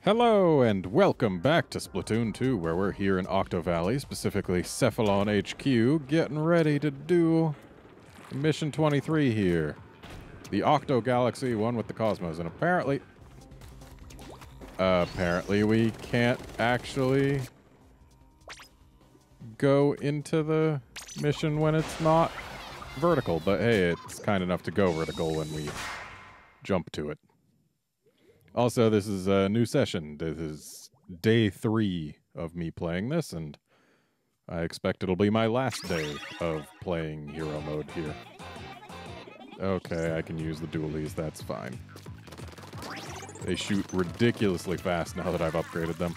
Hello and welcome back to Splatoon 2, where we're here in Octo Valley, specifically Cephalon HQ, getting ready to do Mission 23 here. The Octo Galaxy, one with the Cosmos, and apparently we can't actually go into the mission when it's not vertical, but hey, it's kind enough to go vertical when we jump to it. Also, this is a new session. This is day 3 of me playing this, and I expect it'll be my last day of playing hero mode here. Okay, I can use the dualies, that's fine. They shoot ridiculously fast now that I've upgraded them.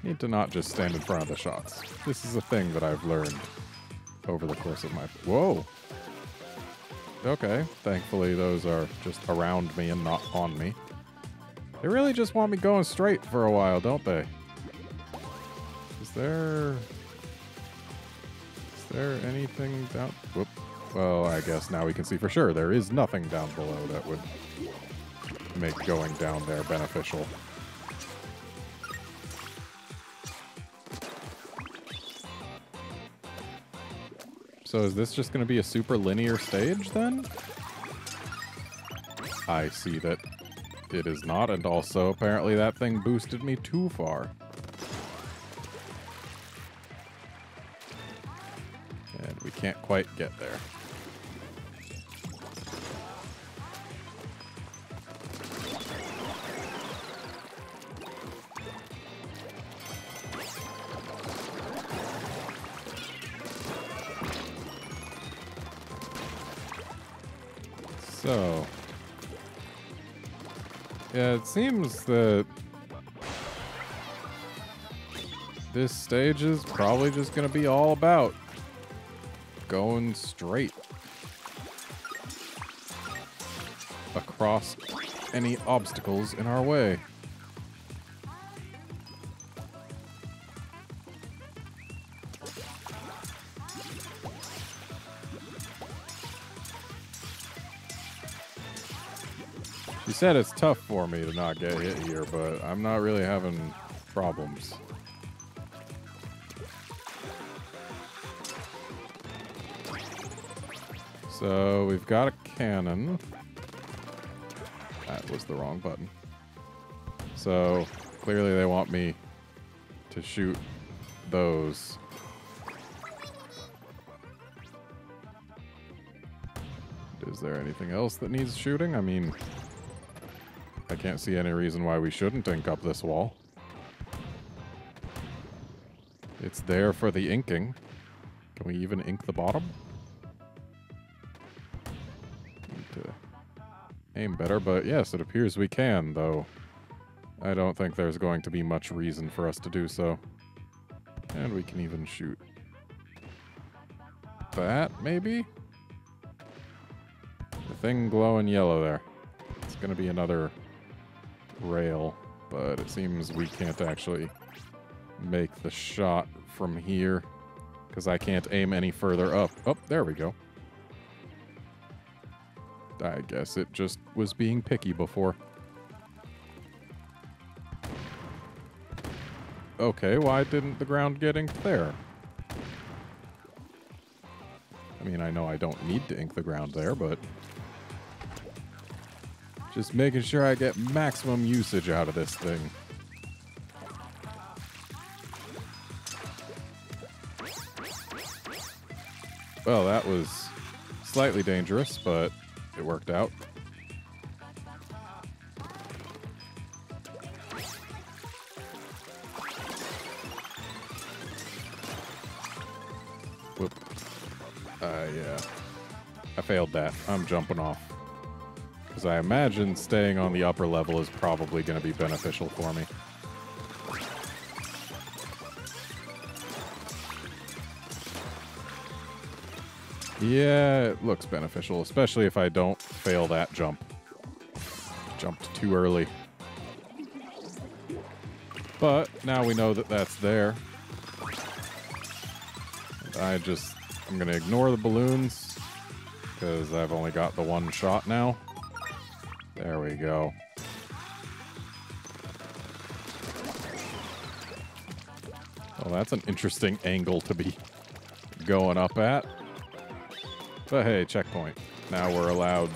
Need to not just stand in front of the shots. This is a thing that I've learned over the course of my... Whoa! Okay, thankfully those are just around me and not on me. They really just want me going straight for a while, don't they? Is there anything down... Whoop. Well, I guess now we can see for sure there is nothing down below that would make going down there beneficial. So is this just going to be a super linear stage, then? I see that it is not, and also apparently that thing boosted me too far. And we can't quite get there. So, yeah, it seems that this stage is probably just going to be all about going straight across any obstacles in our way. She said it's tough for me to not get hit here, but I'm not really having problems. So we've got a cannon. That was the wrong button. So clearly they want me to shoot those. Is there anything else that needs shooting? I mean, I can't see any reason why we shouldn't ink up this wall. It's there for the inking. Can we even ink the bottom? Need to aim better, but yes, it appears we can, though I don't think there's going to be much reason for us to do so. And we can even shoot that, maybe? The thing glowing yellow there. It's gonna be another rail, but it seems we can't actually make the shot from here because I can't aim any further up. Oh, there we go. I guess it just was being picky before. Okay, why didn't the ground get inked there? I mean, I know I don't need to ink the ground there, but just making sure I get maximum usage out of this thing. Well, that was slightly dangerous, but it worked out. Whoop. Yeah. I failed that. I'm jumping off. Because I imagine staying on the upper level is probably going to be beneficial for me. Yeah, it looks beneficial, especially if I don't fail that jump. Jumped too early. But now we know that that's there. I just I'm gonna ignore the balloons because I've only got the one shot now. There we go. Well, that's an interesting angle to be going up at. But hey, checkpoint. Now we're allowed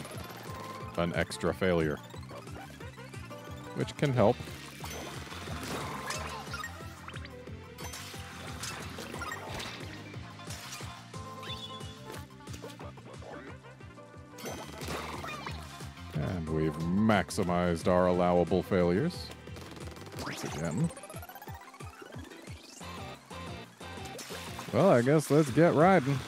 an extra failure, which can help. And we've maximized our allowable failures. Once again. Well, I guess let's get riding.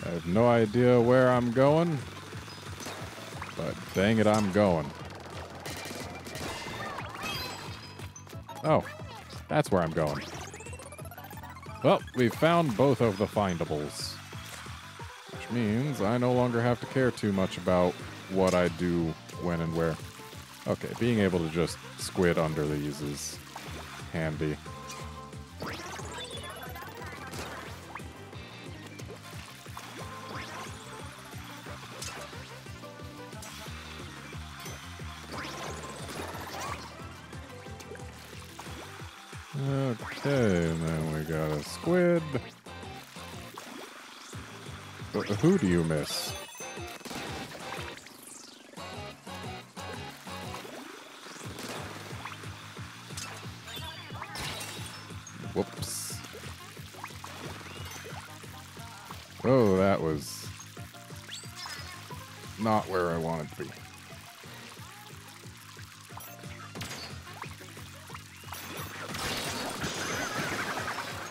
I have no idea where I'm going, but dang it, I'm going. Oh, that's where I'm going. Well, we've found both of the findables, which means I no longer have to care too much about what I do when and where. Okay, being able to just squid under these is handy. Okay, and then we got a squid. But who do you miss? Whoops. Oh, that was not where I wanted to be.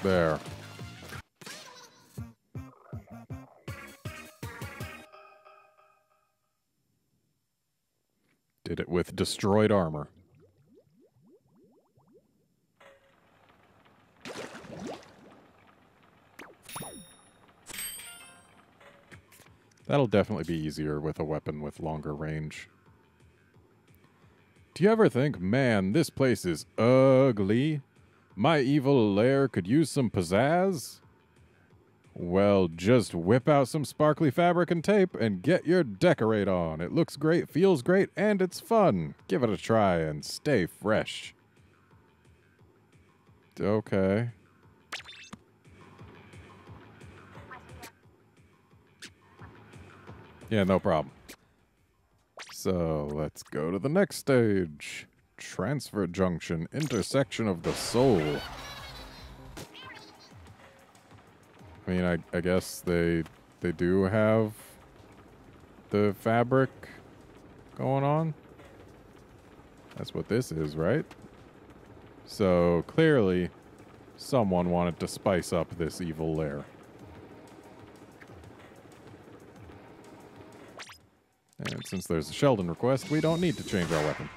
There. Did it with destroyed armor. That'll definitely be easier with a weapon with longer range. Do you ever think, man, this place is ugly? My evil lair could use some pizzazz? Well, just whip out some sparkly fabric and tape and get your decorate on. It looks great, feels great, and it's fun. Give it a try and stay fresh. Okay. Yeah, no problem. So, let's go to the next stage. Transfer junction, intersection of the soul. I mean, I guess they do have the fabric going on. That's what this is, right? So, clearly, someone wanted to spice up this evil lair. And since there's a Sheldon request, we don't need to change our weapon.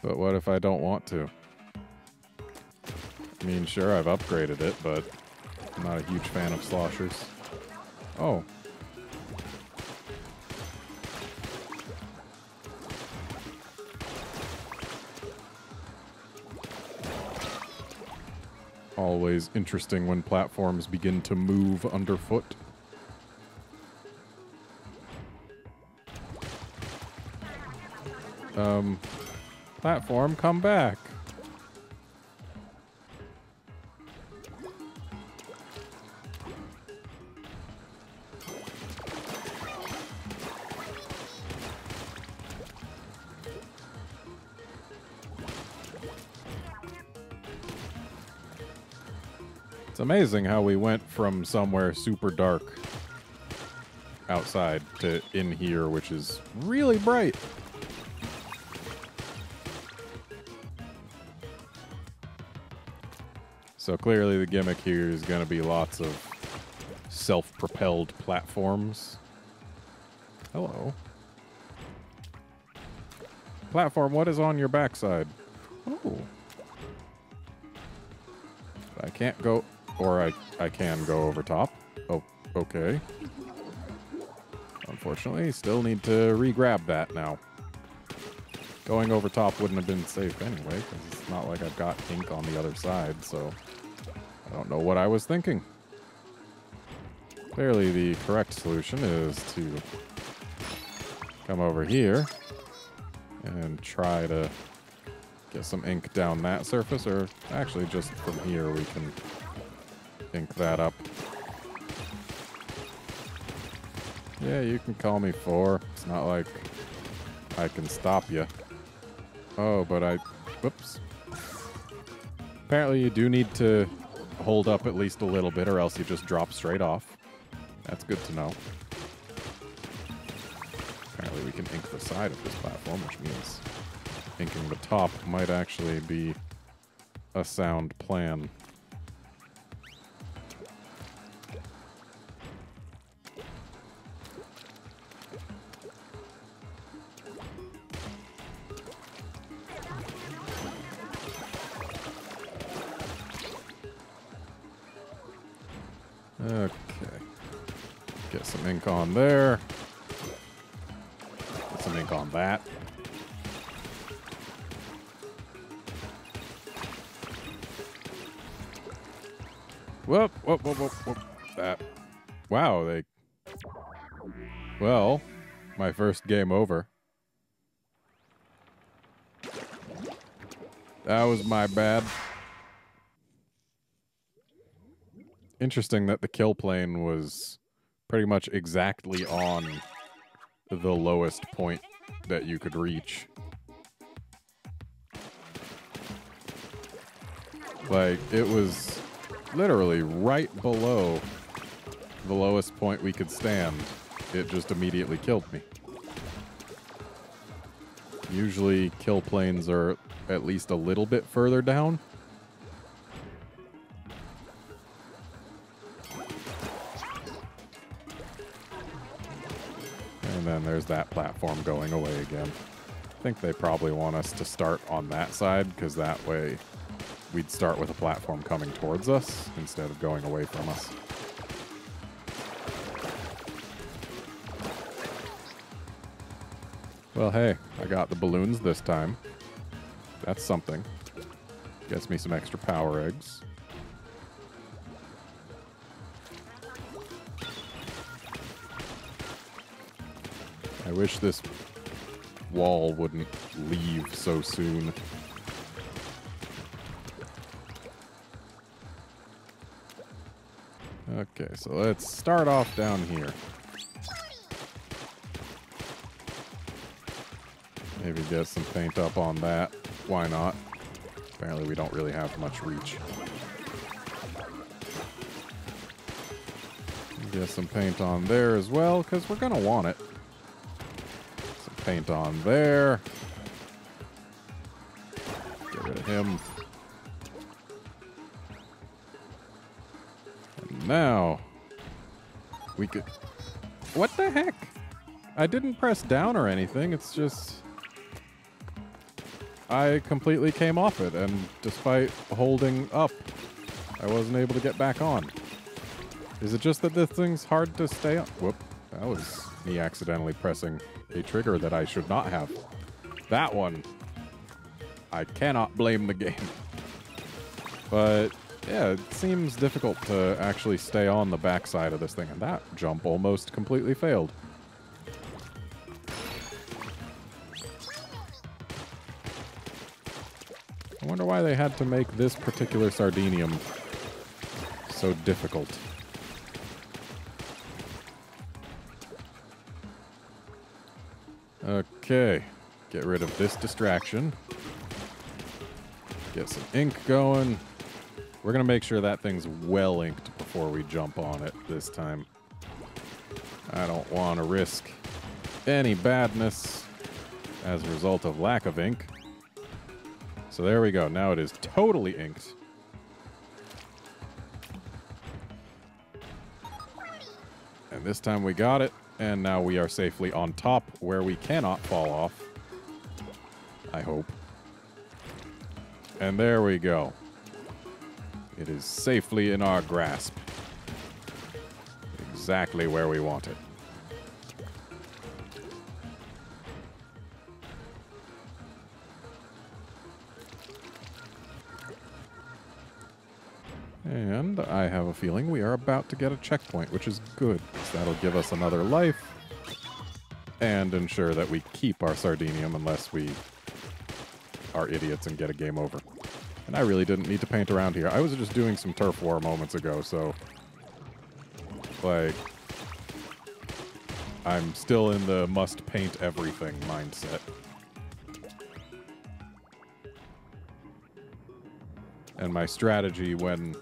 But what if I don't want to? I mean, sure, I've upgraded it, but I'm not a huge fan of sloshers. Oh. Always interesting when platforms begin to move underfoot. Platform, come back. It's amazing how we went from somewhere super dark outside to in here, which is really bright. So clearly the gimmick here is going to be lots of self-propelled platforms. Hello. Platform, what is on your backside? Oh. I can't go... Or I can go over top. Oh, okay. Unfortunately, still need to re-grab that now. Going over top wouldn't have been safe anyway, because it's not like I've got ink on the other side, so I don't know what I was thinking. Clearly, the correct solution is to come over here and try to get some ink down that surface, or actually just from here we can ink that up. Yeah, you can call me 4. It's not like I can stop you. Oh, but whoops. Apparently you do need to hold up at least a little bit, or else you just drop straight off. That's good to know. Apparently we can ink the side of this platform, which means inking the top might actually be a sound plan. Okay. Get some ink on there. Get some ink on that. Whoop, whoop, whoop, whoop, whoop. That. Wow, they... Well, my first game over. That was my bad. Interesting that the kill plane was pretty much exactly on the lowest point that you could reach. Like, it was literally right below the lowest point we could stand. It just immediately killed me. Usually kill planes are at least a little bit further down. And then there's that platform going away again. I think they probably want us to start on that side, because that way we'd start with a platform coming towards us instead of going away from us. Well, hey, I got the balloons this time. That's something. Gets me some extra power eggs. I wish this wall wouldn't leave so soon. Okay, so let's start off down here. Maybe get some paint up on that. Why not? Apparently we don't really have much reach. Get some paint on there as well, because we're gonna want it. Some paint on there. Get rid of him. And now we could... What the heck? I didn't press down or anything, it's just... I completely came off it, and despite holding up, I wasn't able to get back on. Is it just that this thing's hard to stay on? Whoop. That was me accidentally pressing a trigger that I should not have. That one. I cannot blame the game. But, yeah, it seems difficult to actually stay on the backside of this thing, and that jump almost completely failed. I wonder why they had to make this particular Sardinium so difficult. Okay, get rid of this distraction. Get some ink going. We're gonna make sure that thing's well inked before we jump on it this time. I don't want to risk any badness as a result of lack of ink. So there we go. Now it is totally inked. And this time we got it. And now we are safely on top where we cannot fall off. I hope. And there we go. It is safely in our grasp. Exactly where we want it. And I have a feeling we are about to get a checkpoint, which is good, because that'll give us another life and ensure that we keep our Sardinium unless we are idiots and get a game over. And I really didn't need to paint around here. I was just doing some turf war moments ago, so like I'm still in the must paint everything mindset. And my strategy when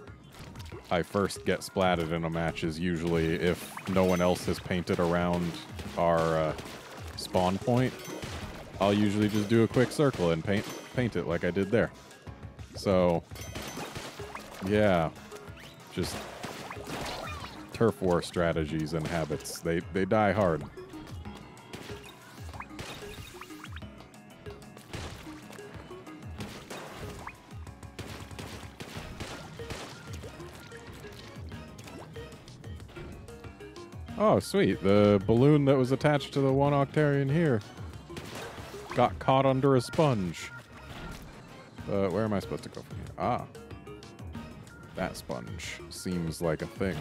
I first get splatted in a match is usually if no one else has painted around our spawn point, I'll usually just do a quick circle and paint it like I did there. So, yeah, just turf war strategies and habits. They die hard. Oh, sweet. The balloon that was attached to the one Octarian here got caught under a sponge. But where am I supposed to go from here? Ah. That sponge seems like a thing.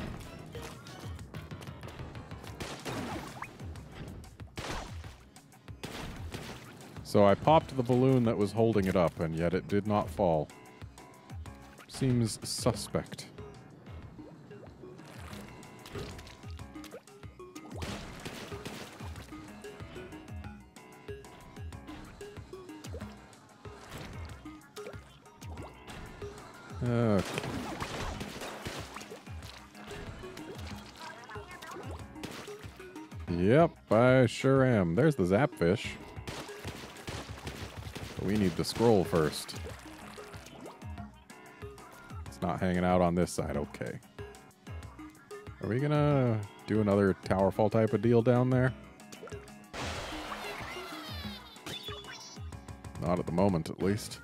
So I popped the balloon that was holding it up, and yet it did not fall. Seems suspect. Okay. Yep, I sure am. There's the zapfish. But we need the scroll first. It's not hanging out on this side. Okay. Are we gonna do another tower fall type of deal down there? Not at the moment, at least.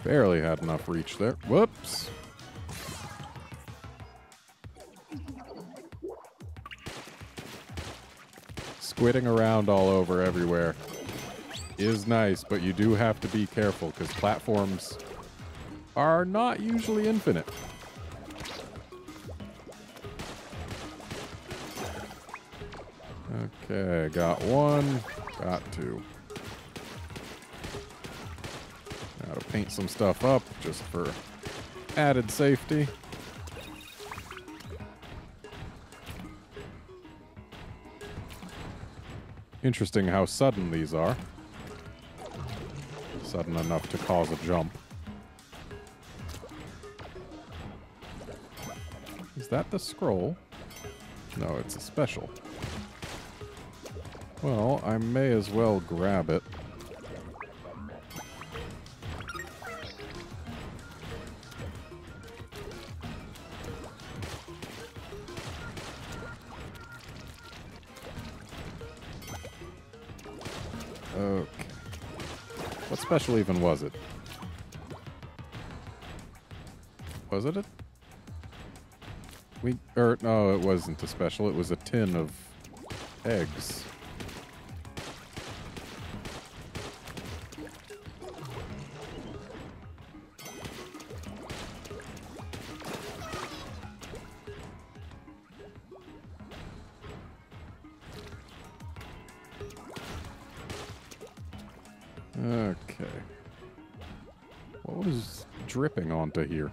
Barely had enough reach there. Whoops. Squidding around all over everywhere is nice, but you do have to be careful because platforms are not usually infinite. Okay, got one, got two. Gotta paint some stuff up just for added safety. Interesting how sudden these are. Sudden enough to cause a jump. Is that the scroll? No, it's a special. Well, I may as well grab it. Okay. What special even was it? Was it a... no, it wasn't a special. It was a tin of eggs. Okay. What was dripping onto here?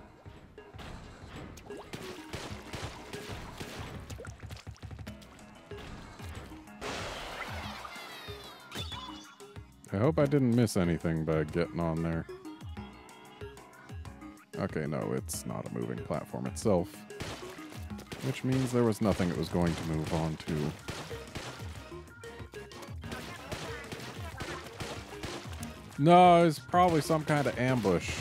I hope I didn't miss anything by getting on there. Okay, no, it's not a moving platform itself. Which means there was nothing it was going to move on to. No, it's probably some kind of ambush.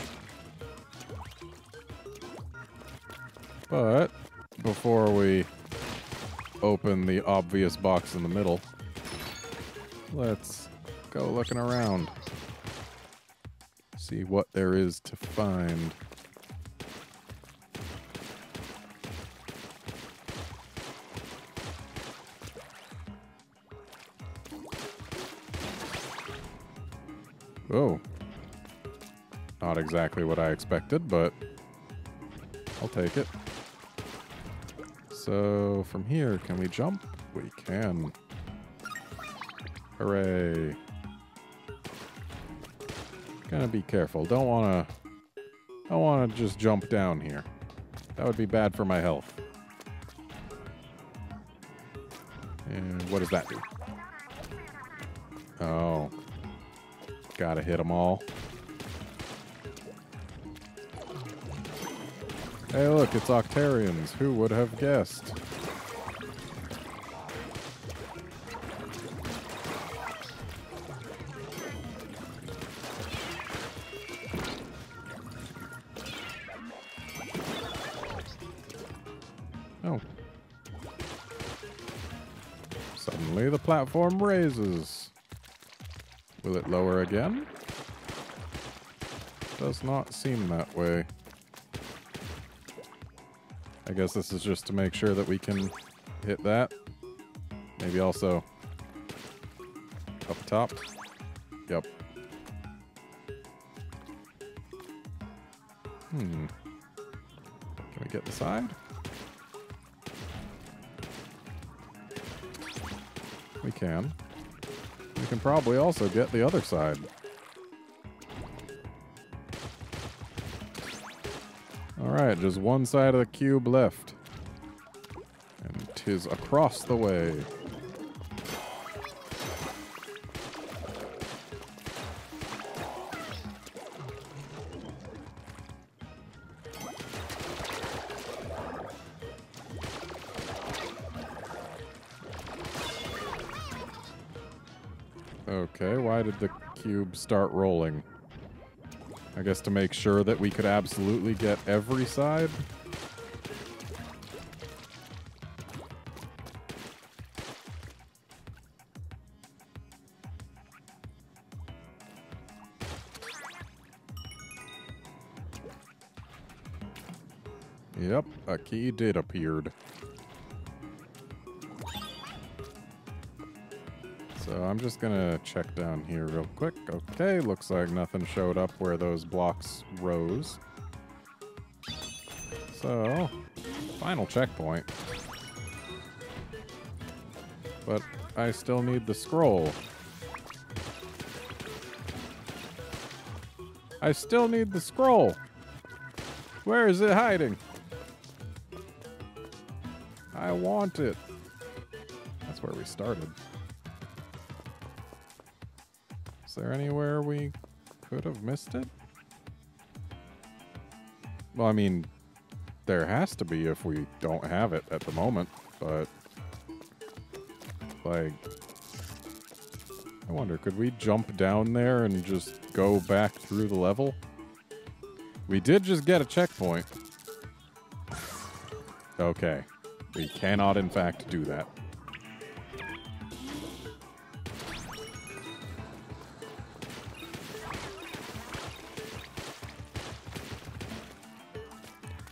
But before we open the obvious box in the middle, let's go looking around. See what there is to find. Oh. Not exactly what I expected, but I'll take it. So, from here, can we jump? We can. Hooray. Gotta be careful. Don't wanna just jump down here. That would be bad for my health. And what does that do? Oh. Gotta hit them all. Hey look, it's Octarians. Who would have guessed? Oh. Suddenly the platform raises. Will it lower again? Does not seem that way. I guess this is just to make sure that we can hit that. Maybe also up top. Yep. Can we get the side? We can. We can probably also get the other side. Alright, just one side of the cube left. And 'tis across the way. Okay, why did the cube start rolling? I guess to make sure that we could absolutely get every side. Yep, a key did appeared. So I'm just gonna check down here real quick. Okay, looks like nothing showed up where those blocks rose. So, final checkpoint. But I still need the scroll. I still need the scroll. Where is it hiding? I want it. That's where we started. Is there anywhere we could have missed it? Well, I mean, there has to be if we don't have it at the moment, but like, I wonder, could we jump down there and just go back through the level? We did just get a checkpoint. Okay, we cannot in fact do that.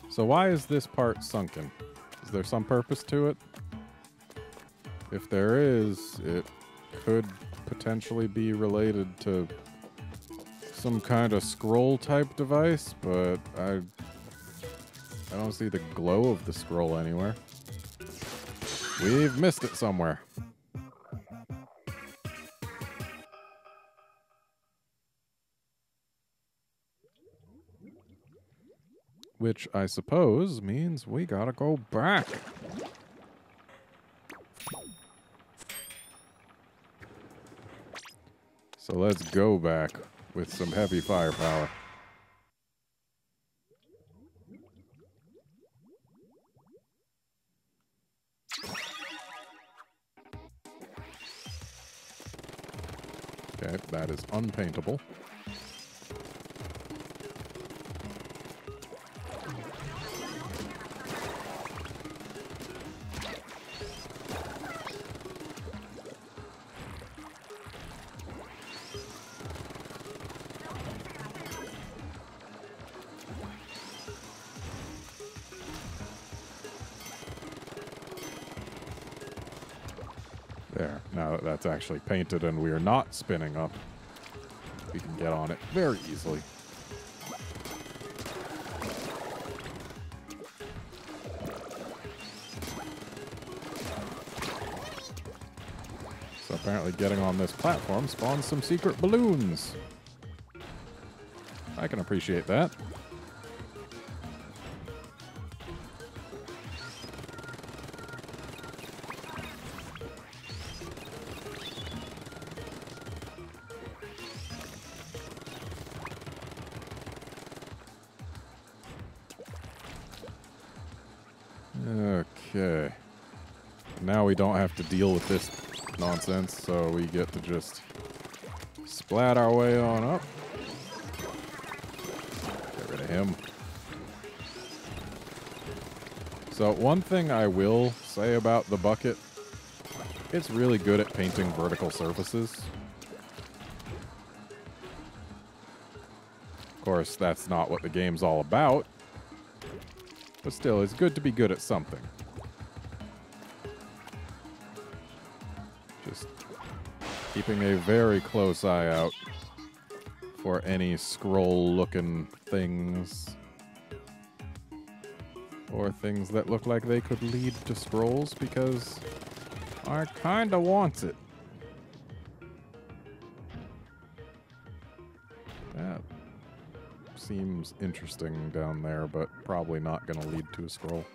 So why is this part sunken? Is there some purpose to it? If there is, it could potentially be related to some kind of scroll type device, but I don't see the glow of the scroll anywhere. We've missed it somewhere. Which I suppose means we gotta go back. So let's go back with some heavy firepower. Okay, that is unpaintable. There, now that that's actually painted and we are not spinning up, we can get on it very easily. So apparently getting on this platform spawns some secret balloons. I can appreciate that. Okay. Now we don't have to deal with this nonsense, so we get to just splat our way on up. Get rid of him. So one thing I will say about the bucket, it's really good at painting vertical surfaces. Of course, that's not what the game's all about. But still, it's good to be good at something. Just keeping a very close eye out for any scroll-looking things. Or things that look like they could lead to scrolls, because I kinda want it. That seems interesting down there, but probably not gonna lead to a scroll.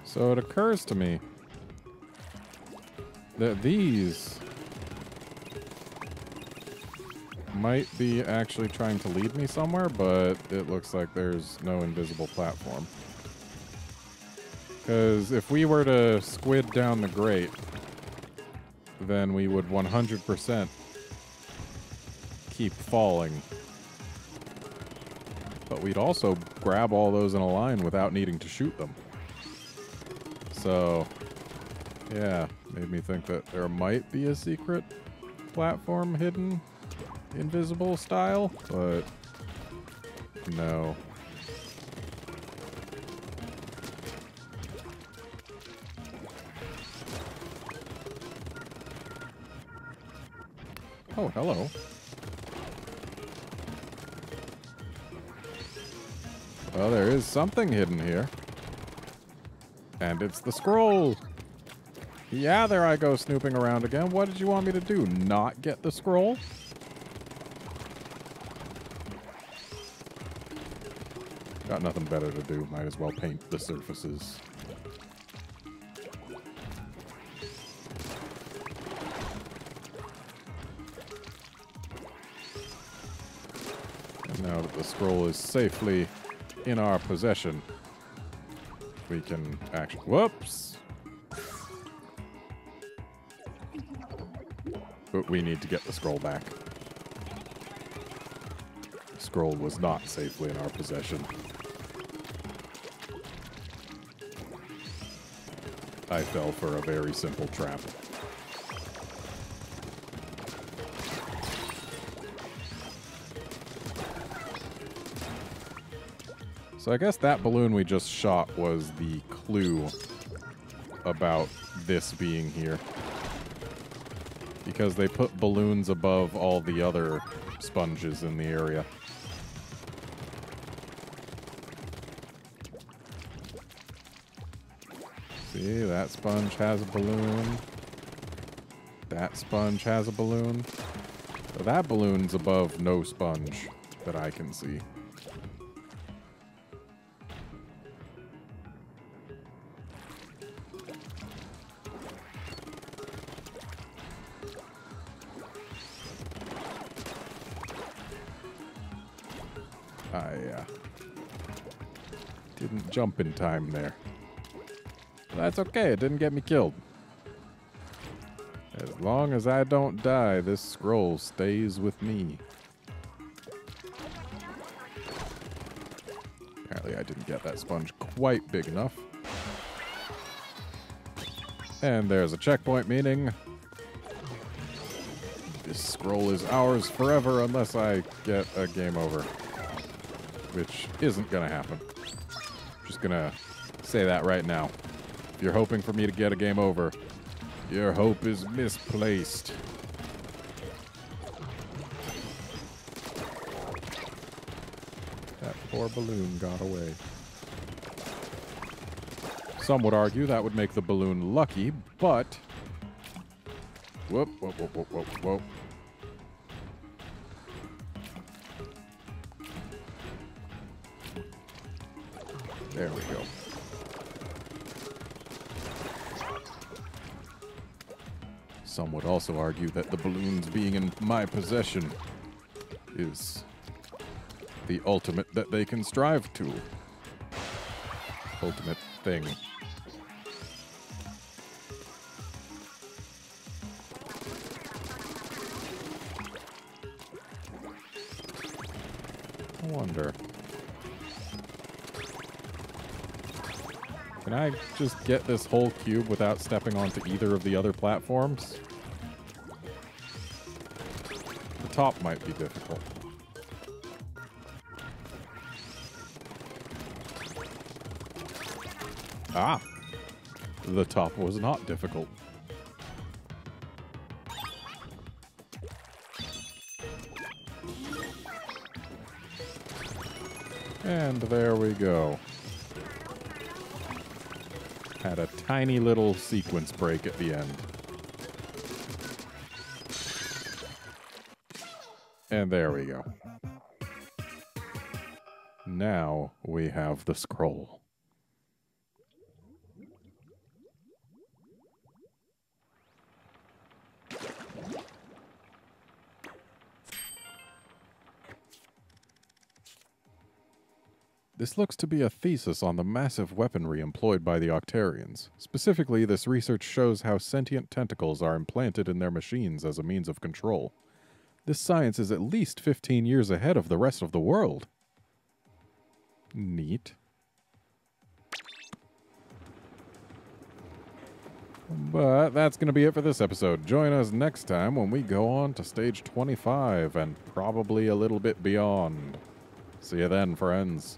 So it occurs to me that these might be actually trying to lead me somewhere, but it looks like there's no invisible platform. Because if we were to squid down the grate, then we would 100% keep falling. But we'd also grab all those in a line without needing to shoot them. So, yeah, made me think that there might be a secret platform hidden invisible style, but no. Oh, hello. Well, there is something hidden here. And it's the scroll. Yeah, there I go snooping around again. What did you want me to do? Not get the scroll? Got nothing better to do. Might as well paint the surfaces. And now that the scroll is safely in our possession, we can actually... Whoops! But we need to get the scroll back. The scroll was not safely in our possession. I fell for a very simple trap. So I guess that balloon we just shot was the clue about this being here. Because they put balloons above all the other sponges in the area. See, that sponge has a balloon. That sponge has a balloon. So that balloon's above no sponge that I can see. I didn't jump in time there. But that's okay, it didn't get me killed. As long as I don't die, this scroll stays with me. Apparently I didn't get that sponge quite big enough. And there's a checkpoint, meaning this scroll is ours forever unless I get a game over, which isn't gonna happen. Just gonna say that right now. If you're hoping for me to get a game over, your hope is misplaced. That poor balloon got away. Some would argue that would make the balloon lucky, but... Whoop, whoop, whoop, whoop, whoop, whoop. There we go. Some would also argue that the balloons being in my possession is the ultimate that they can strive to. Ultimate thing. I wonder. Can I just get this whole cube without stepping onto either of the other platforms? The top might be difficult. Ah! The top was not difficult. And there we go. Had a tiny little sequence break at the end. And there we go. Now we have the scroll. This looks to be a thesis on the massive weaponry employed by the Octarians. Specifically, this research shows how sentient tentacles are implanted in their machines as a means of control. This science is at least 15 years ahead of the rest of the world. Neat. But that's going to be it for this episode. Join us next time when we go on to stage 25 and probably a little bit beyond. See you then, friends.